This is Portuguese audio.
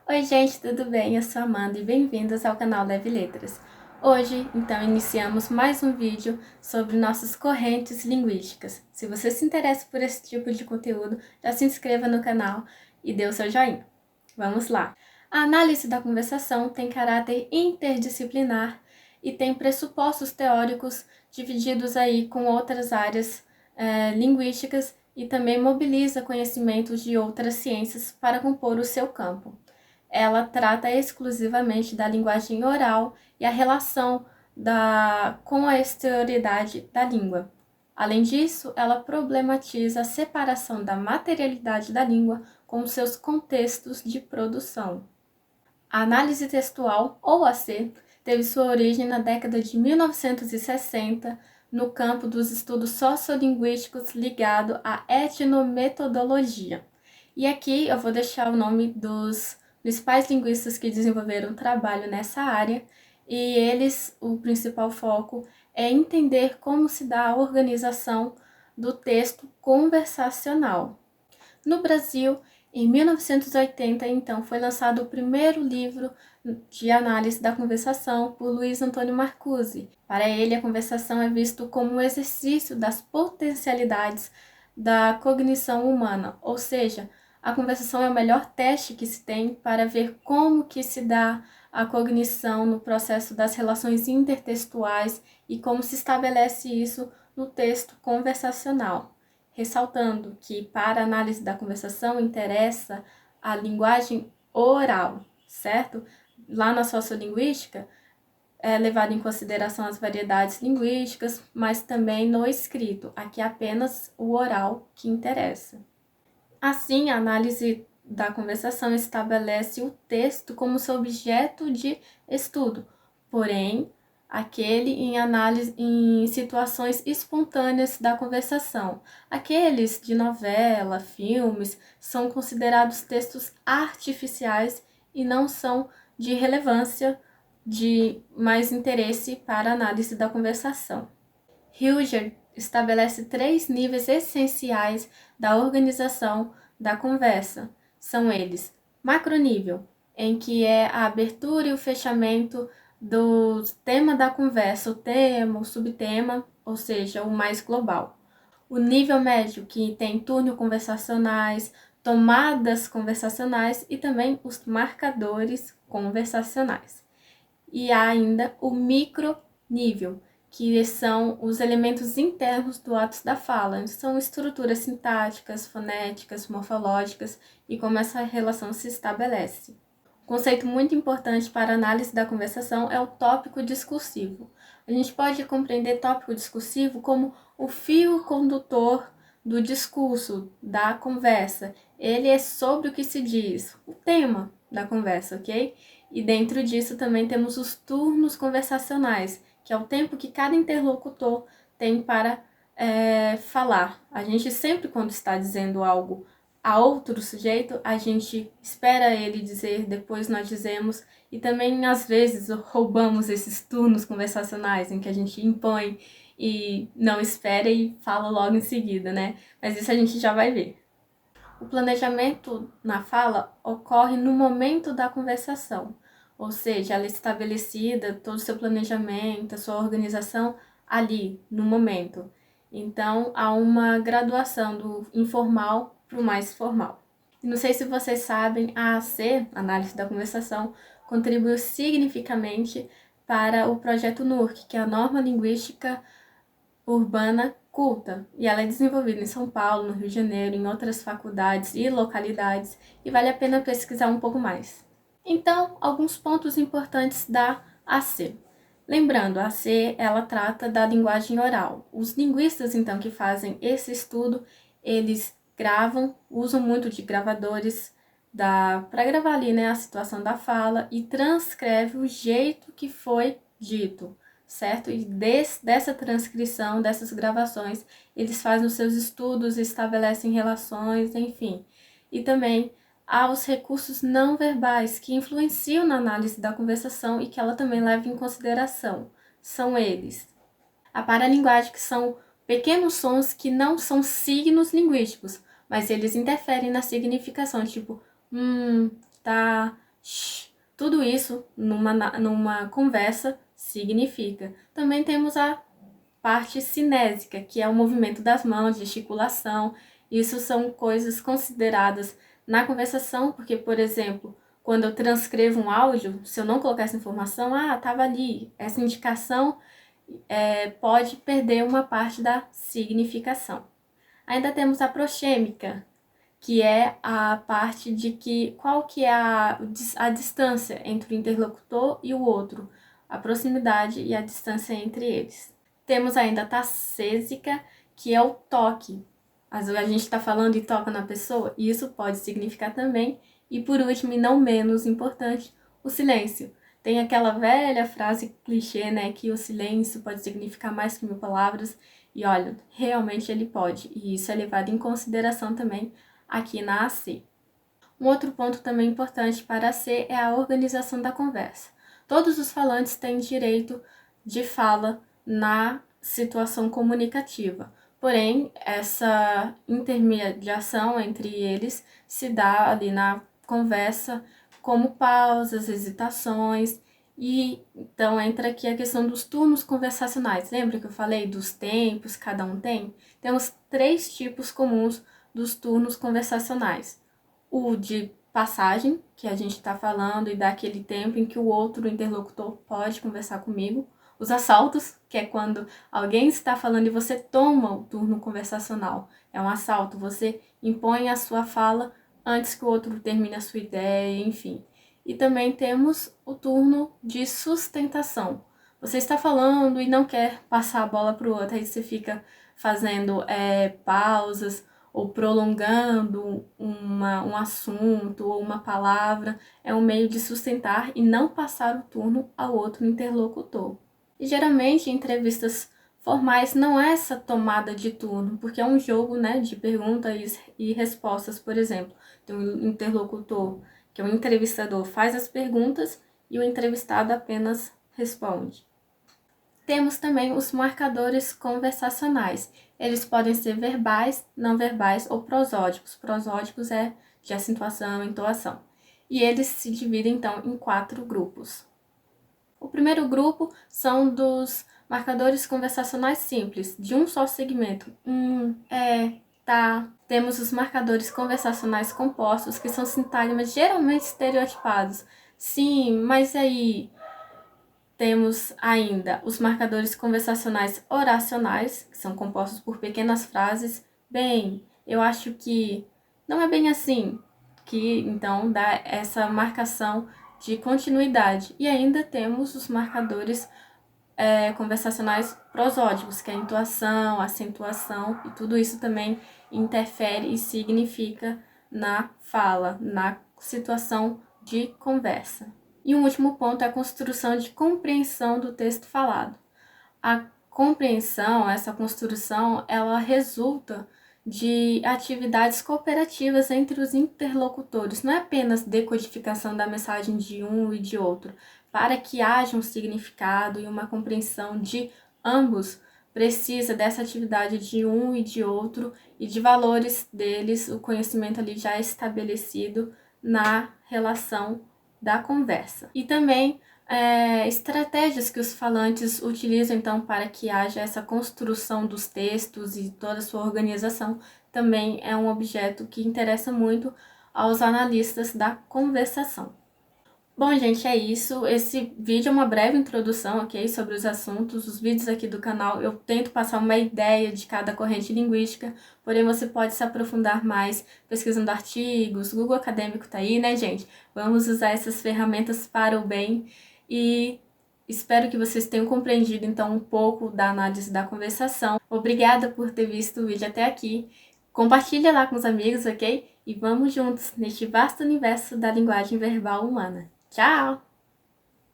Oi gente, tudo bem? Eu sou a Amanda e bem-vindos ao canal Leve Letras. Hoje, então, iniciamos mais um vídeo sobre nossas correntes linguísticas. Se você se interessa por esse tipo de conteúdo, já se inscreva no canal e dê o seu joinha. Vamos lá! A análise da conversação tem caráter interdisciplinar e tem pressupostos teóricos divididos aí com outras áreas linguísticas e também mobiliza conhecimentos de outras ciências para compor o seu campo. Ela trata exclusivamente da linguagem oral e a relação com a exterioridade da língua. Além disso, ela problematiza a separação da materialidade da língua com seus contextos de produção. A análise textual, ou AC, teve sua origem na década de 1960 no campo dos estudos sociolinguísticos ligado à etnometodologia. E aqui eu vou deixar o nome dos principais linguistas que desenvolveram trabalho nessa área, e o principal foco é entender como se dá a organização do texto conversacional. No Brasil, em 1980, então, foi lançado o primeiro livro de análise da conversação por Luiz Antônio Marcuse. Para ele, a conversação é visto como um exercício das potencialidades da cognição humana, ou seja, a conversação é o melhor teste que se tem para ver como que se dá a cognição no processo das relações intertextuais e como se estabelece isso no texto conversacional, ressaltando que para a análise da conversação interessa a linguagem oral, certo? Lá na sociolinguística é levado em consideração as variedades linguísticas, mas também no escrito, aqui é apenas o oral que interessa. Assim, a análise da conversação estabelece o texto como seu objeto de estudo, porém, aquele em análise em situações espontâneas da conversação. Aqueles de novela, filmes, são considerados textos artificiais e não são de relevância de mais interesse para a análise da conversação. Hilger estabelece 3 níveis essenciais da organização da conversa. São eles: macronível, em que é a abertura e o fechamento do tema da conversa, o tema, o subtema, ou seja, o mais global. O nível médio, que tem túnel conversacionais, tomadas conversacionais e também os marcadores conversacionais. E há ainda o micronível, que são os elementos internos do ato da fala, são estruturas sintáticas, fonéticas, morfológicas e como essa relação se estabelece. Um conceito muito importante para a análise da conversação é o tópico discursivo. A gente pode compreender tópico discursivo como o fio condutor do discurso, da conversa. Ele é sobre o que se diz, o tema da conversa, ok? E dentro disso também temos os turnos conversacionais, que é o tempo que cada interlocutor tem para falar. A gente sempre, quando está dizendo algo a outro sujeito, a gente espera ele dizer, depois nós dizemos, e também às vezes roubamos esses turnos conversacionais em que a gente impõe e não espera e fala logo em seguida, né? Mas isso a gente já vai ver. O planejamento na fala ocorre no momento da conversação, ou seja, ela é estabelecida, todo o seu planejamento, a sua organização ali, no momento. Então, há uma graduação do informal para o mais formal. Não sei se vocês sabem, a AC, Análise da Conversação, contribuiu significativamente para o projeto NURC, que é a Norma Linguística Urbana Culta, e ela é desenvolvida em São Paulo, no Rio de Janeiro, em outras faculdades e localidades, e vale a pena pesquisar um pouco mais. Então, alguns pontos importantes da AC. Lembrando, a AC ela trata da linguagem oral. Os linguistas, então, que fazem esse estudo, eles gravam, usam muito de gravadores para gravar ali, né, a situação da fala e transcreve o jeito que foi dito, certo? E dessa transcrição, dessas gravações, eles fazem os seus estudos, estabelecem relações, enfim. E também há os recursos não verbais que influenciam na análise da conversação e que ela também leva em consideração. São eles: a paralinguagem, que são pequenos sons que não são signos linguísticos, mas eles interferem na significação, tipo tá, sh. Tudo isso numa conversa significa. Também temos a parte cinésica, que é o movimento das mãos, gesticulação. Isso são coisas consideradas na conversação, porque, por exemplo, quando eu transcrevo um áudio, se eu não colocar essa informação, estava ali, essa indicação pode perder uma parte da significação. Ainda temos a proxêmica, que é a parte de qual que é a distância entre o interlocutor e o outro, a proximidade e a distância entre eles. Temos ainda a tassésica, que é o toque. A gente está falando e toca na pessoa, e isso pode significar também. E por último, e não menos importante, o silêncio. Tem aquela velha frase clichê, né, que o silêncio pode significar mais que 1000 palavras. E olha, realmente ele pode, e isso é levado em consideração também aqui na AC. Um outro ponto também importante para a AC é a organização da conversa. Todos os falantes têm direito de fala na situação comunicativa. Porém, essa intermediação entre eles se dá ali na conversa, como pausas, hesitações, e então entra aqui a questão dos turnos conversacionais. Lembra que eu falei dos tempos, cada um tem? Temos 3 tipos comuns dos turnos conversacionais. O de passagem, que a gente está falando, e dá aquele tempo em que o outro interlocutor pode conversar comigo. Os assaltos, que é quando alguém está falando e você toma o turno conversacional. É um assalto, você impõe a sua fala antes que o outro termine a sua ideia, enfim. E também temos o turno de sustentação. Você está falando e não quer passar a bola para o outro, aí você fica fazendo pausas ou prolongando um assunto ou uma palavra. É um meio de sustentar e não passar o turno ao outro interlocutor. E geralmente em entrevistas formais não é essa tomada de turno, porque é um jogo, né, de perguntas e respostas, por exemplo. Tem um interlocutor, que é um entrevistador, faz as perguntas e o entrevistado apenas responde. Temos também os marcadores conversacionais. Eles podem ser verbais, não verbais ou prosódicos. Prosódicos é de acentuação, entoação. E eles se dividem, então, em 4 grupos. O primeiro grupo são dos marcadores conversacionais simples, de um só segmento. Tá. Temos os marcadores conversacionais compostos, que são sintagmas geralmente estereotipados. Sim, mas aí... Temos ainda os marcadores conversacionais oracionais, que são compostos por pequenas frases. Bem, eu acho que não é bem assim, que então dá essa marcação de continuidade. E ainda temos os marcadores conversacionais prosódicos, que é a entoação, a acentuação, e tudo isso também interfere e significa na fala, na situação de conversa. E um último ponto é a construção de compreensão do texto falado. A compreensão, essa construção, ela resulta de atividades cooperativas entre os interlocutores. Não é apenas decodificação da mensagem de um e de outro. Para que haja um significado e uma compreensão de ambos, precisa dessa atividade de um e de outro e de valores deles, o conhecimento ali já estabelecido na relação da conversa. E também estratégias que os falantes utilizam, então, para que haja essa construção dos textos e toda a sua organização, também é um objeto que interessa muito aos analistas da conversação. Bom, gente, é isso. Esse vídeo é uma breve introdução, ok, sobre os assuntos. Os vídeos aqui do canal eu tento passar uma ideia de cada corrente linguística, porém você pode se aprofundar mais pesquisando artigos. Google Acadêmico tá aí, né, gente? Vamos usar essas ferramentas para o bem e espero que vocês tenham compreendido, então, um pouco da análise da conversação. Obrigada por ter visto o vídeo até aqui. Compartilha lá com os amigos, ok? E vamos juntos neste vasto universo da linguagem verbal humana. Tchau!